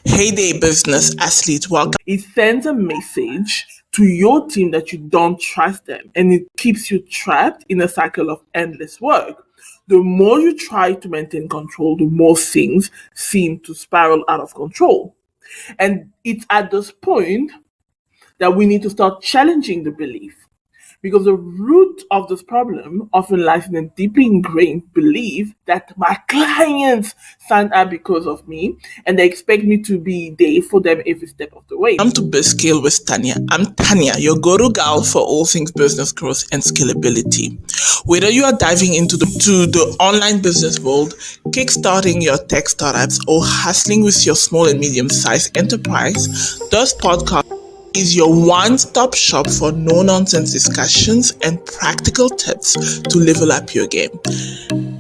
Hey there, business athlete. Welcome. It sends a message to your team that you don't trust them, and it keeps you trapped in a cycle of endless work. The more you try to maintain control, the more things seem to spiral out of control. And it's at this point that we need to start challenging the belief. Because the root of this problem often lies in a deeply ingrained belief that my clients sign up because of me and they expect me to be there for them every step of the way. Welcome to BizScale with Tanya. I'm Tanya, your go-to gal for all things business growth and scalability. Whether you are diving into the online business world, kickstarting your tech startups, or hustling with your small and medium-sized enterprise, this podcast is your one-stop shop for no-nonsense discussions and practical tips to level up your game.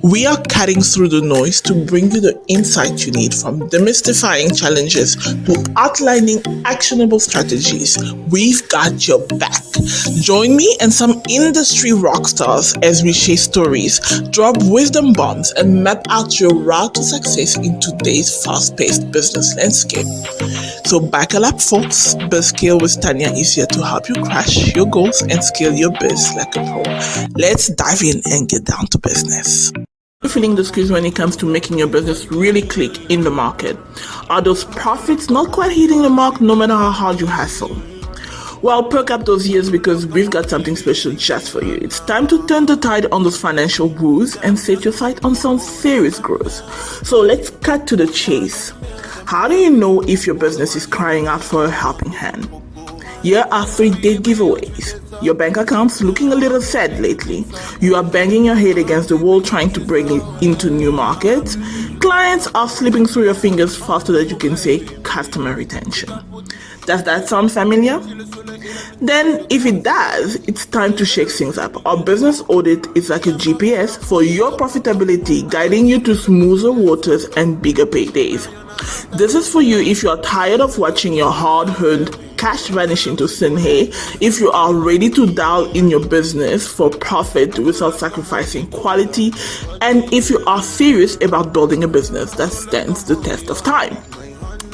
We are cutting through the noise to bring you the insight you need, from demystifying challenges to outlining actionable strategies. We've got your back. Join me and some industry rock stars as we share stories, drop wisdom bombs, and map out your route to success in today's fast-paced business landscape. So buckle up, folks. BizScale with Tanya is here to help you crush your goals and scale your biz like a pro. Let's dive in and get down to business. Are you feeling the squeeze when it comes to making your business really click in the market? Are those profits not quite hitting the mark no matter how hard you hustle? Well, perk up those ears because we've got something special just for you. It's time to turn the tide on those financial woes and set your sight on some serious growth. So let's cut to the chase. How do you know if your business is crying out for a helping hand? Here are 3 dead giveaways. Your bank account's looking a little sad lately. You are banging your head against the wall trying to break into new markets. Clients are slipping through your fingers faster than you can say customer retention. Does that sound familiar? Then, if it does, it's time to shake things up. Our business audit is like a GPS for your profitability, guiding you to smoother waters and bigger paydays. This is for you if you are tired of watching your hard-earned cash vanish into thin air, if you are ready to dial in your business for profit without sacrificing quality, and if you are serious about building a business that stands the test of time.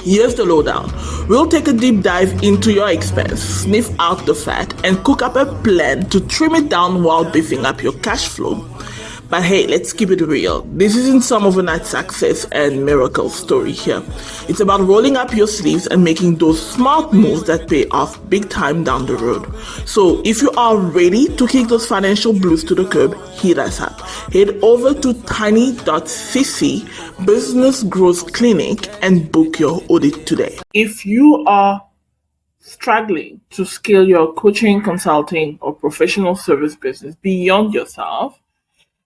Here's the lowdown. We'll take a deep dive into your expense, sniff out the fat, and cook up a plan to trim it down while beefing up your cash flow. But hey, let's keep it real. This isn't some overnight success and miracle story here. It's about rolling up your sleeves and making those smart moves that pay off big time down the road. So if you are ready to kick those financial blues to the curb, hit us up. Head over to tiny.cc Business Growth Clinic and book your audit today. If you are struggling to scale your coaching, consulting, or professional service business beyond yourself,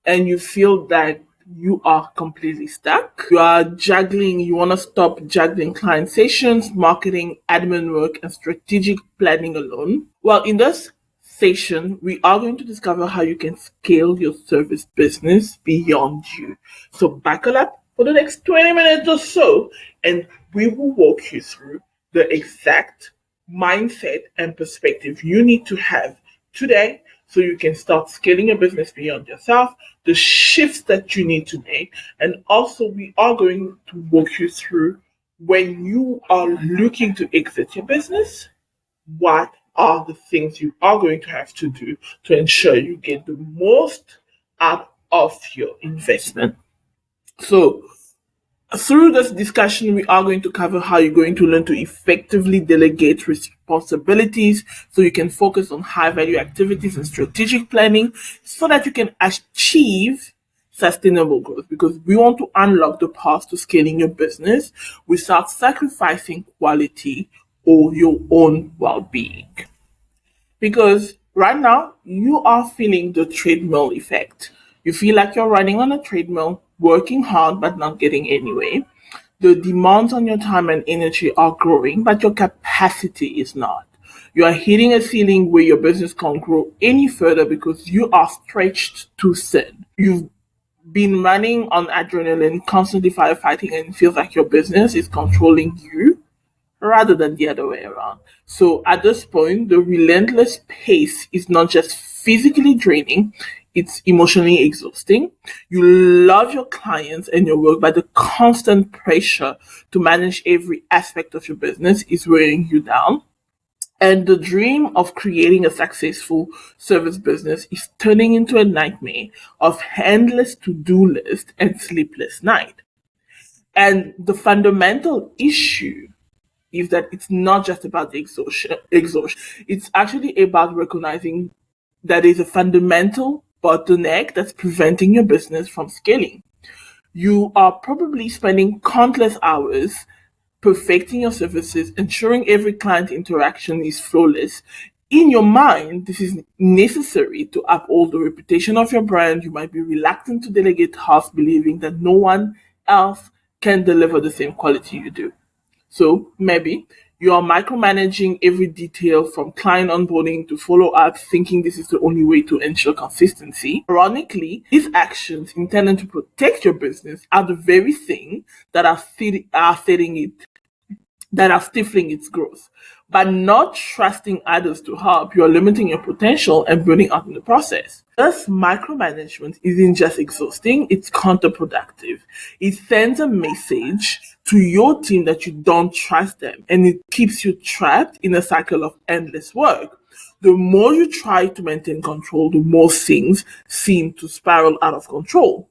and you feel that you are completely stuck, you are juggling, you want to stop juggling client sessions, marketing, admin work, and strategic planning alone. Well, in this session, we are going to discover how you can scale your service business beyond you. So buckle up for the next 20 minutes or so, and we will walk you through the exact mindset and perspective you need to have today so you can start scaling your business beyond yourself, the shifts that you need to make, and also we are going to walk you through when you are looking to exit your business, what are the things you are going to have to do to ensure you get the most out of your investment. So, through this discussion, we are going to cover how you're going to learn to effectively delegate responsibilities so you can focus on high value activities and strategic planning so that you can achieve sustainable growth, because we want to unlock the path to scaling your business without sacrificing quality or your own well-being. Because right now, you are feeling the treadmill effect. You feel like you're running on a treadmill, working hard but not getting anywhere. The demands on your time and energy are growing, but your capacity is not. You are hitting a ceiling where your business can't grow any further because you are stretched too thin. You've been running on adrenaline, constantly firefighting, and it feels like your business is controlling you rather than the other way around. So at this point, the relentless pace is not just physically draining, It's emotionally exhausting. You love your clients and your work, but the constant pressure to manage every aspect of your business is wearing you down. And the dream of creating a successful service business is turning into a nightmare of endless to-do list and sleepless night. And the fundamental issue is that it's not just about the exhaustion. It's actually about recognizing that is a fundamental bottleneck that's preventing your business from scaling. You are probably spending countless hours perfecting your services, ensuring every client interaction is flawless. In your mind, this is necessary to uphold the reputation of your brand. You might be reluctant to delegate tasks, believing that no one else can deliver the same quality you do. So maybe you are micromanaging every detail from client onboarding to follow up, thinking this is the only way to ensure consistency. Ironically, these actions intended to protect your business are the very thing that are stifling its growth. By not trusting others to help, you are limiting your potential and burning out in the process. Thus, micromanagement isn't just exhausting, it's counterproductive. It sends a message to your team that you don't trust them, and it keeps you trapped in a cycle of endless work. The more you try to maintain control, the more things seem to spiral out of control.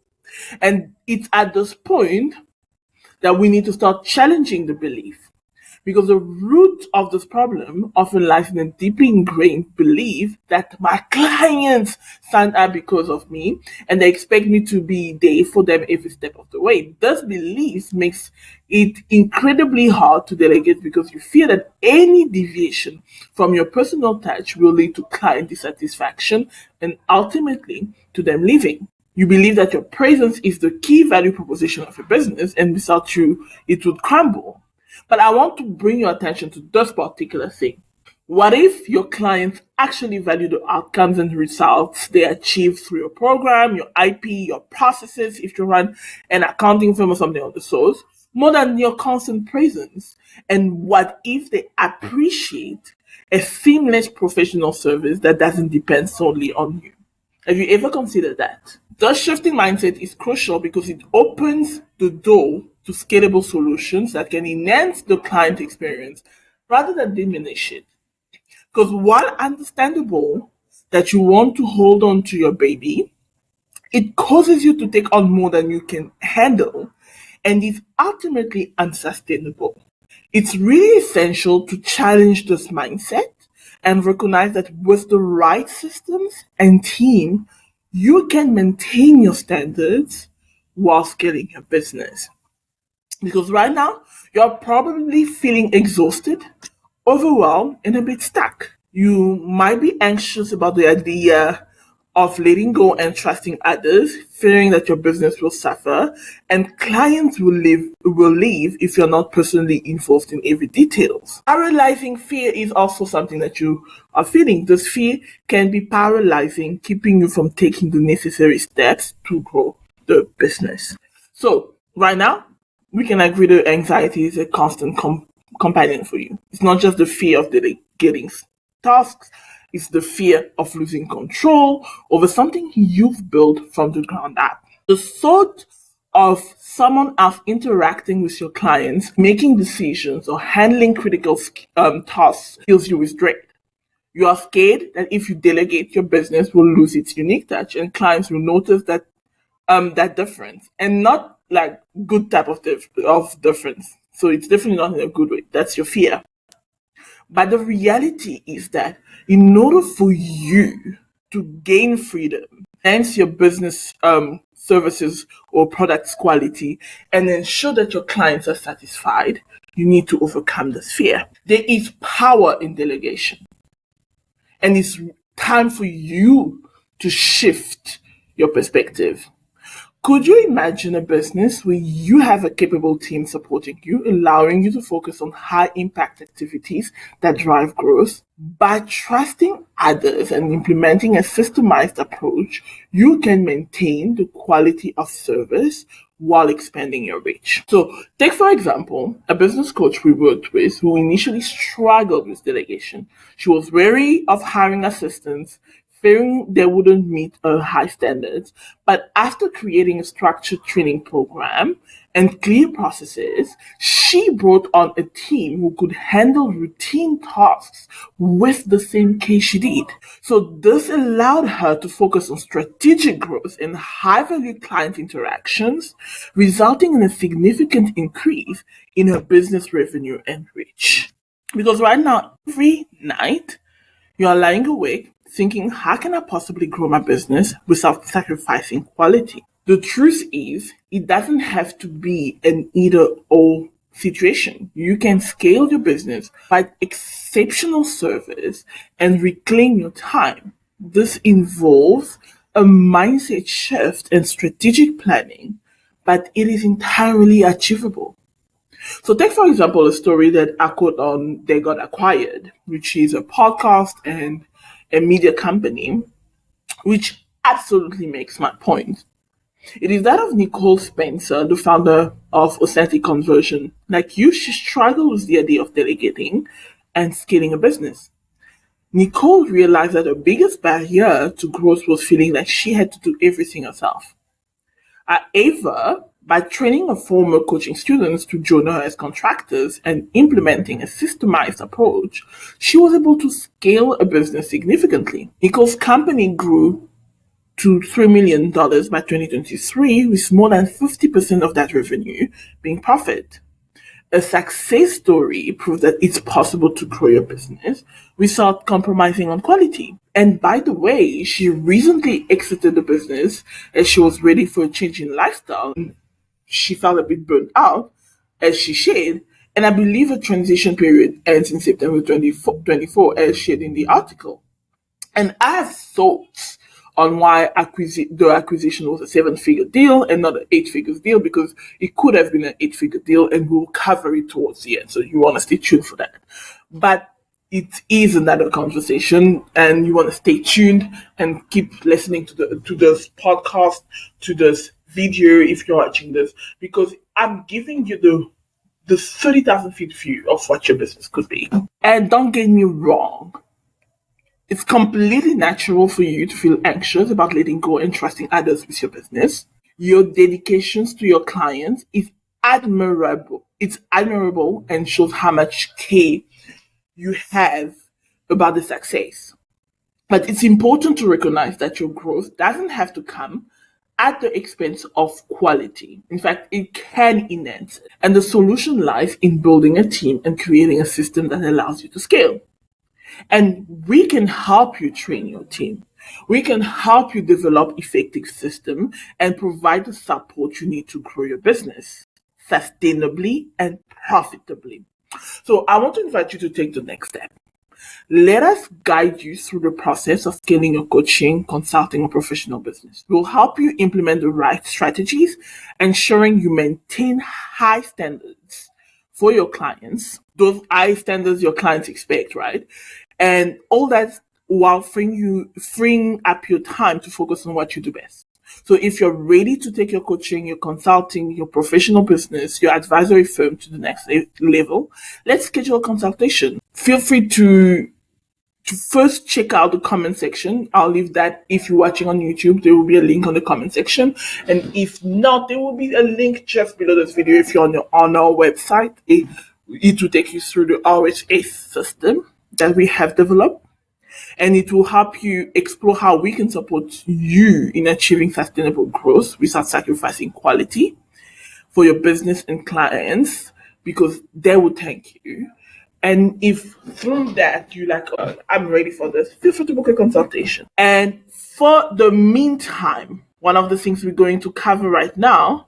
And it's at this point that we need to start challenging the belief. Because the root of this problem often lies in a deeply ingrained belief that my clients sign up because of me and they expect me to be there for them every step of the way. This belief makes it incredibly hard to delegate because you fear that any deviation from your personal touch will lead to client dissatisfaction and ultimately to them leaving. You believe that your presence is the key value proposition of your business, and without you, it would crumble. But I want to bring your attention to this particular thing. What if your clients actually value the outcomes and results they achieve through your program, your IP, your processes, if you run an accounting firm or something of the sort, more than your constant presence? And what if they appreciate a seamless professional service that doesn't depend solely on you? Have you ever considered that? The shifting mindset is crucial because it opens the door to scalable solutions that can enhance the client experience rather than diminish it. Because while understandable that you want to hold on to your baby, it causes you to take on more than you can handle and is ultimately unsustainable. It's really essential to challenge this mindset and recognize that with the right systems and team, you can maintain your standards while scaling your business. Because right now, you're probably feeling exhausted, overwhelmed, and a bit stuck. You might be anxious about the idea of letting go and trusting others, fearing that your business will suffer, and clients will leave if you're not personally involved in every details. Paralyzing fear is also something that you are feeling. This fear can be paralyzing, keeping you from taking the necessary steps to grow the business. So right now, we can agree that anxiety is a constant companion for you. It's not just the fear of delegating tasks, it's the fear of losing control over something you've built from the ground up. The thought of someone else interacting with your clients, making decisions, or handling critical tasks fills you with dread. You are scared that if you delegate, your business will lose its unique touch, and clients will notice that difference, and not like good type of difference. So it's definitely not in a good way. That's your fear. But the reality is that in order for you to gain freedom, enhance your business services or products quality, and ensure that your clients are satisfied, you need to overcome this fear. There is power in delegation, and it's time for you to shift your perspective. Could you imagine a business where you have a capable team supporting you, allowing you to focus on high impact activities that drive growth? By trusting others and implementing a systemized approach, you can maintain the quality of service while expanding your reach. So, take for example, a business coach we worked with who initially struggled with delegation. She was wary of hiring assistants, fearing they wouldn't meet high standards. But after creating a structured training program and clear processes, she brought on a team who could handle routine tasks with the same case she did. So this allowed her to focus on strategic growth and high value client interactions, resulting in a significant increase in her business revenue and reach. Because right now, every night, you are lying awake thinking, how can I possibly grow my business without sacrificing quality? The truth is, it doesn't have to be an either or situation. You can scale your business by exceptional service and reclaim your time. This involves a mindset shift and strategic planning, but it is entirely achievable. So take, for example, a story that I quote on They Got Acquired, which is a podcast and a media company, which absolutely makes my point. It is that of Nicole Spencer, the founder of Authentic Conversion. Like you, she struggled with the idea of delegating and scaling a business. Nicole realized that her biggest barrier to growth was feeling like she had to do everything herself. However, by training her former coaching students to join her as contractors and implementing a systemized approach, she was able to scale a business significantly. Nicole's company grew to $3 million by 2023, with more than 50% of that revenue being profit. A success story proves that it's possible to grow your business without compromising on quality. And by the way, she recently exited the business as she was ready for a change in lifestyle. She felt a bit burnt out, as she shared, and I believe her transition period ends in September 2024, as shared in the article. And I have thoughts on why the acquisition was a 7-figure deal and not an 8-figure deal, because it could have been an 8-figure deal, and we'll cover it towards the end. So you want to stay tuned for that. But it is another conversation, and you want to stay tuned and keep listening to this podcast, to this video if you're watching this, because I'm giving you the 30,000 feet view of what your business could be. And don't get me wrong, it's completely natural for you to feel anxious about letting go and trusting others with your business. Your dedications to your clients is admirable. It's admirable and shows how much care you have about the success. But it's important to recognize that your growth doesn't have to come at the expense of quality. In fact, it can enhance it. And the solution lies in building a team and creating a system that allows you to scale. And we can help you train your team. We can help you develop effective system and provide the support you need to grow your business sustainably and profitably. So I want to invite you to take the next step. Let us guide you through the process of scaling your coaching, consulting, or professional business. We'll help you implement the right strategies, ensuring you maintain high standards for your clients, those high standards your clients expect, right? And all that while freeing up your time to focus on what you do best. So if you're ready to take your coaching, your consulting, your professional business, your advisory firm to the next level, let's schedule a consultation. Feel free to first check out the comment section. I'll leave that. If you're watching on YouTube, there will be a link on the comment section. And if not, there will be a link just below this video. If you're on our website, it will take you through the RHS system that we have developed. And it will help you explore how we can support you in achieving sustainable growth without sacrificing quality for your business and clients, because they will thank you. And if through that you're like, oh, I'm ready for this, feel free to book a consultation. And for the meantime, one of the things we're going to cover right now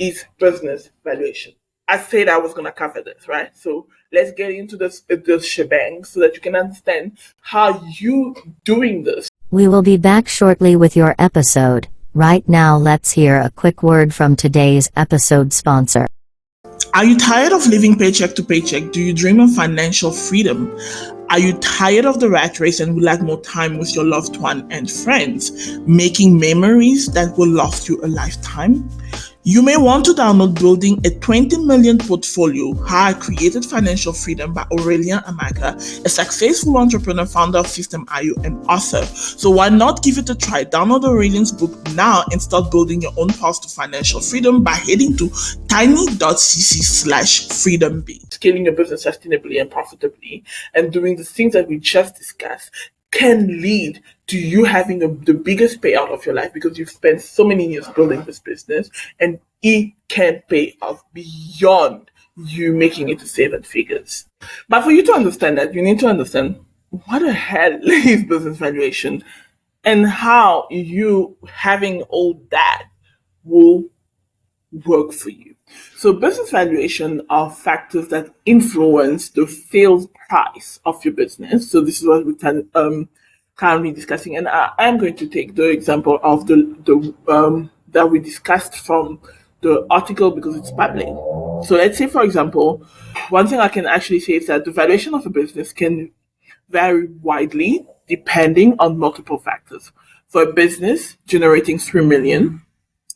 is business valuation. I said I was going to cover this, right? So let's get into this shebang so that you can understand how you doing this. We will be back shortly with your episode. Right now, let's hear a quick word from today's episode sponsor. Are you tired of living paycheck to paycheck? Do you dream of financial freedom? Are you tired of the rat race and would like more time with your loved one and friends, making memories that will last you a lifetime? You may want to download Building a 20 Million Portfolio, How I Created Financial Freedom by Aurelian Amaka, a successful entrepreneur, founder of System.io, and author. So why not give it a try? Download Aurelian's book now and start building your own path to financial freedom by heading to tiny.cc/freedomb. Scaling your business sustainably and profitably and doing the things that we just discussed can lead to you having the biggest payout of your life because you've spent so many years building this business, and it can pay off beyond you making it to 7 figures. But for you to understand that, you need to understand what the hell is business valuation and how you having all that will work for you. So business valuation are factors that influence the sales price of your business. So this is what we can currently discussing, and I am going to take the example of the that we discussed from the article because it's public. So let's say, for example, one thing I can actually say is that the valuation of a business can vary widely depending on multiple factors. For a business generating 3 million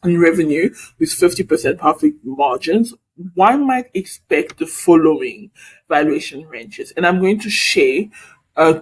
in revenue with 50% profit margins, one might expect the following valuation ranges. And I'm going to share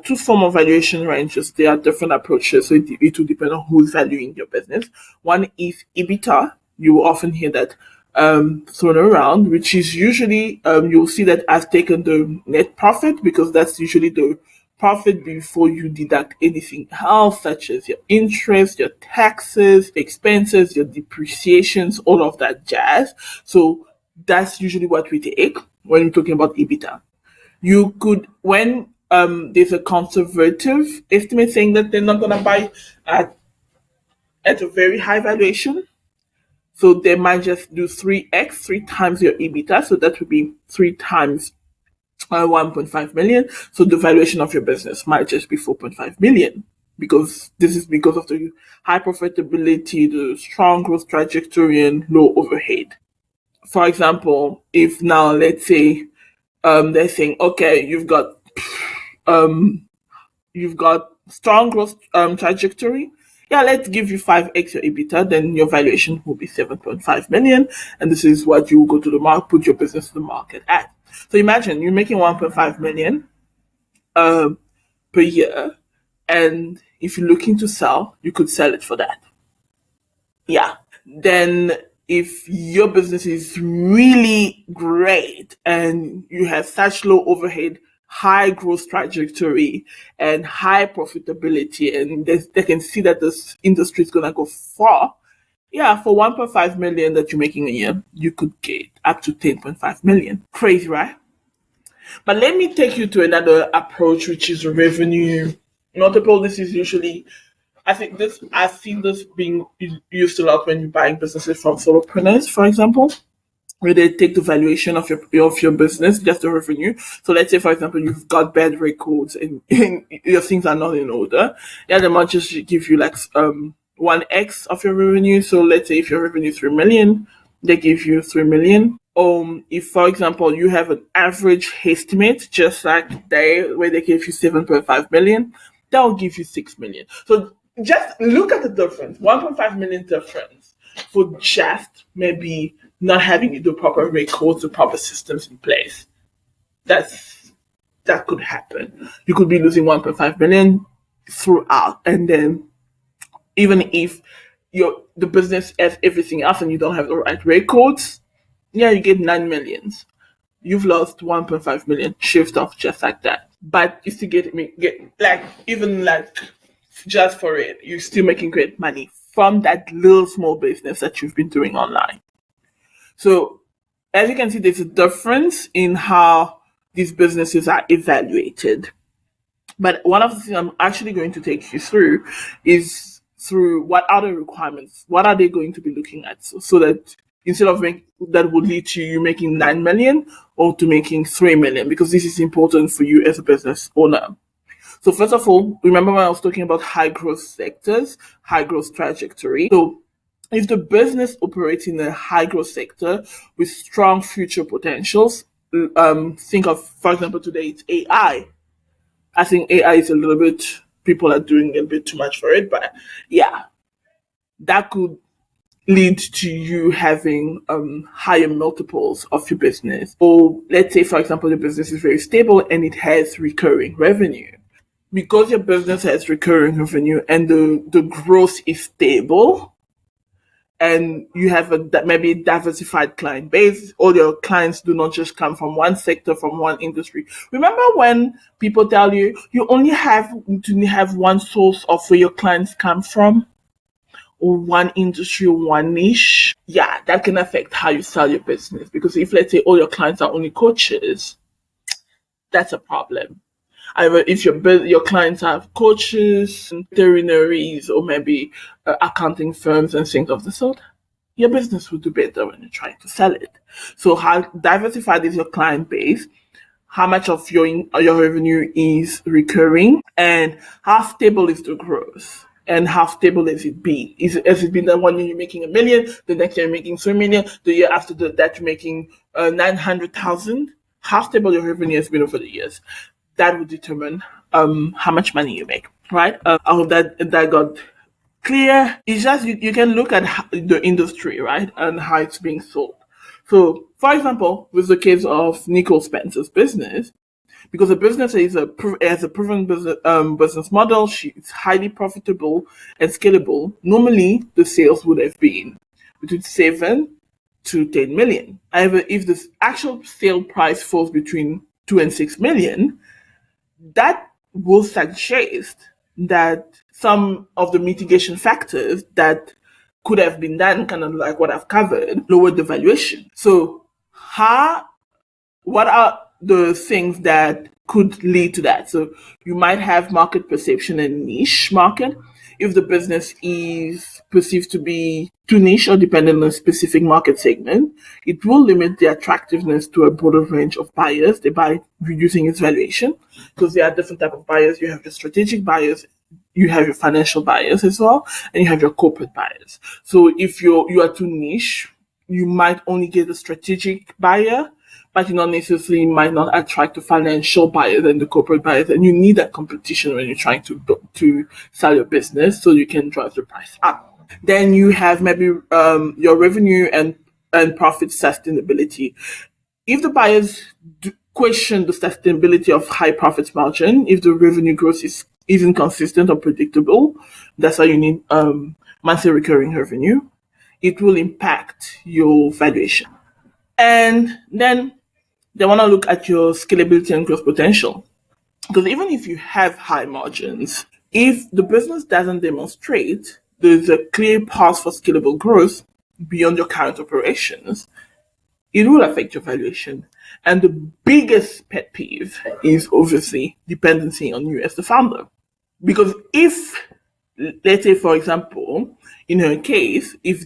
two form of valuation ranges. There are different approaches, so it will depend on who's valuing your business. One is EBITDA. You will often hear that thrown around, which is usually, you'll see that I've taken the net profit because that's usually the profit before you deduct anything else, such as your interest, your taxes, expenses, your depreciations, all of that jazz. So that's usually what we take when we're talking about EBITDA. You could, when there's a conservative estimate saying that they're not going to buy at a very high valuation, so they might just do 3x, 3 times your EBITDA. So that would be 3 times 1.5 million. So the valuation of your business might just be 4.5 million because this is because of the high profitability, the strong growth trajectory, and low overhead. For example, if now let's say they're saying, okay, you've got strong growth trajectory. Yeah, let's give you 5x your EBITDA, then your valuation will be 7.5 million, and this is what you will go to the market, put your business to the market at. So imagine you're making 1.5 million per year, and if you're looking to sell, you could sell it for that. Yeah. Then if your business is really great and you have such low overhead, high growth trajectory, and high profitability, and they can see that this industry is going to go far, yeah, for 1.5 million that you're making a year, you could get up to 10.5 million. Crazy, right? But let me take you to another approach, which is revenue multiple. This is usually, I've seen this being used a lot when you're buying businesses from solopreneurs, for example, where they take the valuation of your business, just the revenue. So let's say, for example, you've got bad records and your things are not in order. Yeah, they might just give you like 1x of your revenue. So let's say if your revenue is 3 million, they give you 3 million. If, for example, you have an average estimate, just like where they give you 7.5 million, they'll give you 6 million. So just look at the difference, 1.5 million difference for just maybe not having the proper records, the proper systems in place. That could happen. You could be losing 1.5 million throughout, and then even if the business has everything else and you don't have the right records, yeah, you get 9 millions. You've lost 1.5 million shift off just like that. But you still get like, even like just for it, you're still making great money from that little small business that you've been doing online. So as you can see, there's a difference in how these businesses are evaluated. But one of the things I'm actually going to take you through is through what are the requirements? What are they going to be looking at? So that instead of that would lead to you making 9 million or to making 3 million, because this is important for you as a business owner. So first of all, remember when I was talking about high growth sectors, high growth trajectory. So if the business operates in a high growth sector with strong future potentials, think of, for example, today it's AI. I think AI is a little bit, people are doing a bit too much for it, but yeah, that could lead to you having higher multiples of your business. Or let's say, for example, your business is very stable and it has recurring revenue. Because your business has recurring revenue and the growth is stable, and you have maybe diversified client base, all your clients do not just come from one sector, from one industry. Remember when people tell you you only have to have one source of where your clients come from, or one industry or one niche? Yeah, that can affect how you sell your business. Because if, let's say, all your clients are only coaches, that's a problem. Either if your clients have coaches, veterinaries, or maybe accounting firms and things of the sort, your business will do better when you're trying to sell it. So how diversified is your client base? How much of your revenue is recurring, and how stable is the growth? And how stable has it been? Has it been that 1 year you're making $1 million, the next year you're making $3 million, the year after that you're making 900,000? How stable your revenue has been over the years? That will determine how much money you make, right? I hope that got clear. It's just you can look at the industry, right, and how it's being sold. So, for example, with the case of Nicole Spencer's business, because the business has a proven business model, it's highly profitable and scalable. Normally, the sales would have been between 7 to 10 million. However, if the actual sale price falls between 2 and 6 million, that will suggest that some of the mitigation factors that could have been done, kind of like what I've covered, lowered the valuation. So, what are the things that could lead to that? So, you might have market perception and niche market. If the business is perceived to be too niche or dependent on a specific market segment, it will limit the attractiveness to a broader range of buyers, thereby reducing its valuation. Because there are different types of buyers. You have your strategic buyers, you have your financial buyers as well, and you have your corporate buyers. So if you are too niche, you might only get a strategic buyer, but you not necessarily might not attract the financial buyers and the corporate buyers, and you need that competition when you're trying to sell your business, so you can drive the price up. Then you have maybe your revenue and profit sustainability. If the buyers question the sustainability of high profit margin, if the revenue growth isn't consistent or predictable, that's why you need monthly recurring revenue. It will impact your valuation. And then they want to look at your scalability and growth potential. Because even if you have high margins, if the business doesn't demonstrate there's a clear path for scalable growth beyond your current operations, it will affect your valuation. And the biggest pet peeve is obviously dependency on you as the founder. Because if, let's say, for example, in her case, if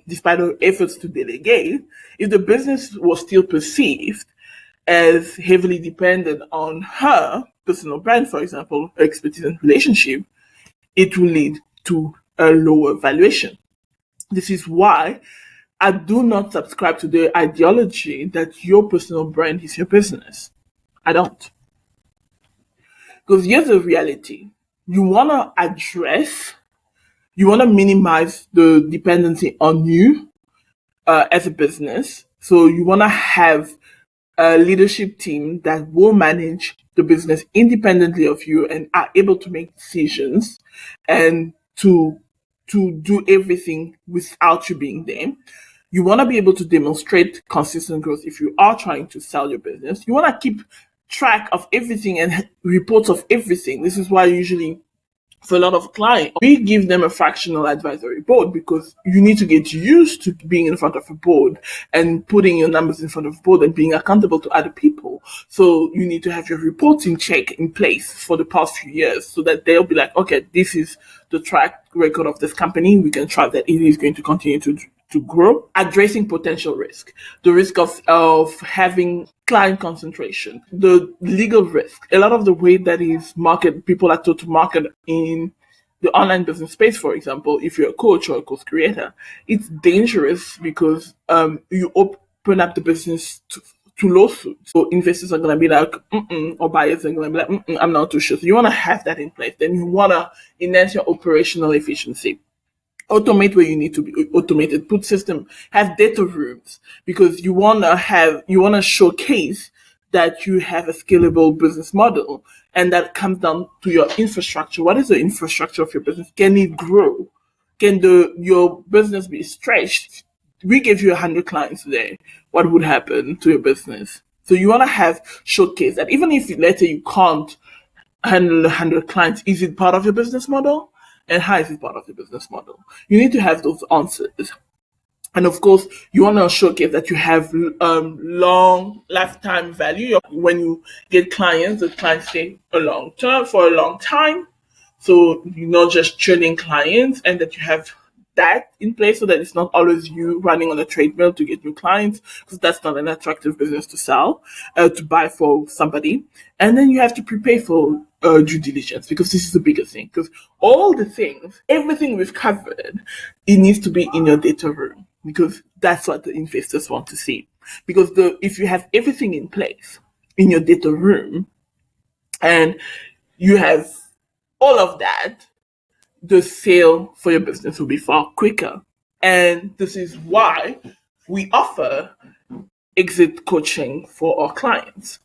despite her efforts to delegate, if the business was still perceived as heavily dependent on her personal brand, for example, her expertise and relationship, it will lead to a lower valuation. This is why I do not subscribe to the ideology that your personal brand is your business. I don't. Because here's the reality. You want to minimize the dependency on you as a business. So you want to have a leadership team that will manage the business independently of you and are able to make decisions and to do everything without you being there. You want to be able to demonstrate consistent growth if you are trying to sell your business. You want to keep track of everything and reports of everything. This is why usually for a lot of clients, we give them a fractional advisory board, because you need to get used to being in front of a board and putting your numbers in front of a board and being accountable to other people. So you need to have your reporting check in place for the past few years, so that they'll be like, okay, this is the track record of this company. We can trust that it is going to continue to grow. Addressing potential risk, the risk of having client concentration, the legal risk. A lot of the way that is people are taught to market in the online business space, for example, if you're a coach or a course creator, it's dangerous because you open up the business to lawsuits. So investors are going to be like, or buyers are going to be like, I'm not too sure. So you want to have that in place. Then you want to enhance your operational efficiency. Automate where you need to be automated. Put system, have data rooms, because you wanna showcase that you have a scalable business model, and that comes down to your infrastructure. What is the infrastructure of your business? Can it grow? Can your business be stretched? We gave you 100 clients today. What would happen to your business? So you want to have showcase that even if later you can't handle 100 clients, is it part of your business model? And how is it part of your business model? You need to have those answers. And of course, you want to showcase that you have long lifetime value. When you get clients, the clients stay a long term for a long time. So you're not just training clients, and that you have that in place so that it's not always you running on a treadmill to get new clients, because that's not an attractive business to sell, to buy for somebody. And then you have to prepare for due diligence, because this is the biggest thing. Because all the things, everything we've covered, it needs to be in your data room, because that's what the investors want to see. Because if you have everything in place in your data room and you have all of that, the sale for your business will be far quicker. And this is why we offer exit coaching for our clients.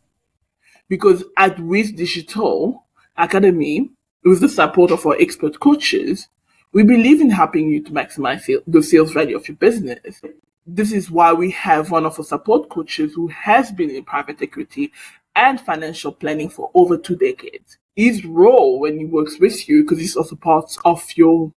Because at Wiz Digital Academy, with the support of our expert coaches, we believe in helping you to maximize the sales value of your business. This is why we have one of our support coaches who has been in private equity and financial planning for over 2 decades. His role when he works with you, because he's also part of your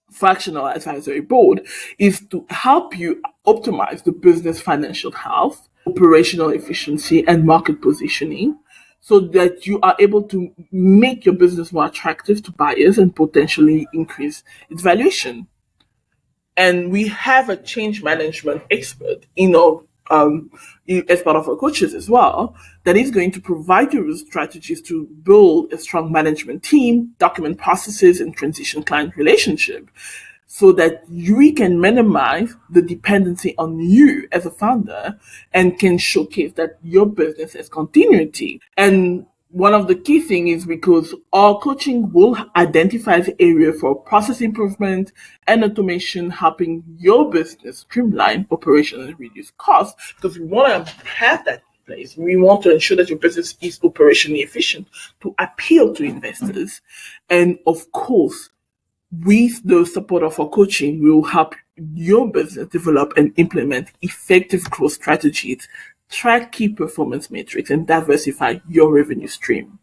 fractional advisory board, is to help you optimize the business financial health, operational efficiency, and market positioning, so that you are able to make your business more attractive to buyers and potentially increase its valuation. And we have a change management expert as part of our coaches as well, that is going to provide you with strategies to build a strong management team, document processes, and transition client relationship, so that we can minimize the dependency on you as a founder and can showcase that your business has continuity. And one of the key things is because our coaching will identify the area for process improvement and automation, helping your business streamline operations and reduce costs, because we want to have that in place. We want to ensure that your business is operationally efficient to appeal to investors. And of course, with the support of our coaching, we will help your business develop and implement effective growth strategies, track key performance metrics, and diversify your revenue stream,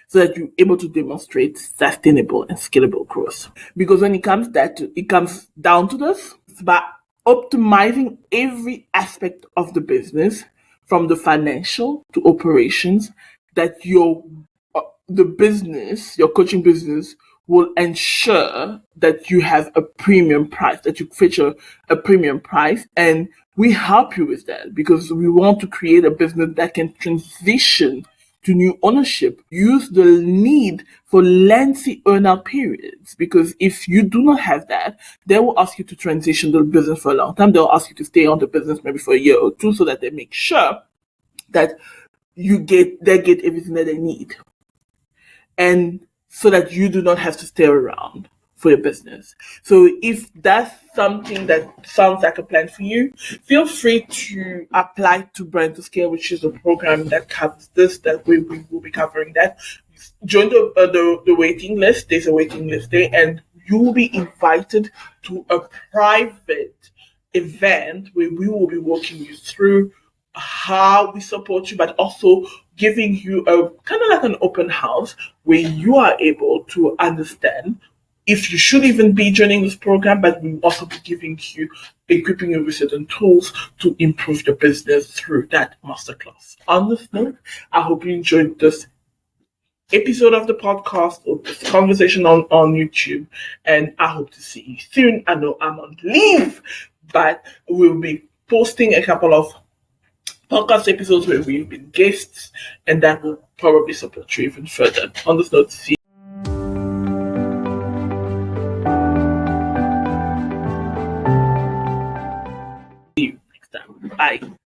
so that you're able to demonstrate sustainable and scalable growth. Because when it comes down to this, it's about optimizing every aspect of the business, from the financial to operations, that your coaching business will ensure that you have a premium price, that you feature a premium price. And we help you with that, because we want to create a business that can transition to new ownership, use the need for lengthy earnout periods. Because if you do not have that, they will ask you to transition the business for a long time. They'll ask you to stay on the business maybe for a year or two, so that they make sure that they get everything that they need. And so that you do not have to stay around for your business. So if that's something that sounds like a plan for you, feel free to apply to Brand to Scale, which is a program that covers this, that we will be covering that. Join the waiting list. There's a waiting list there, and you will be invited to a private event where we will be walking you through how we support you, but also giving you a kind of like an open house where you are able to understand if you should even be joining this program, but we'll also be equipping you with certain tools to improve your business through that masterclass. On this note, I hope you enjoyed this episode of the podcast or this conversation on YouTube, and I hope to see you soon. I know I'm on leave, but we'll be posting a couple of podcast episodes where we've been guests, and that will probably support you even further. On this note, see you.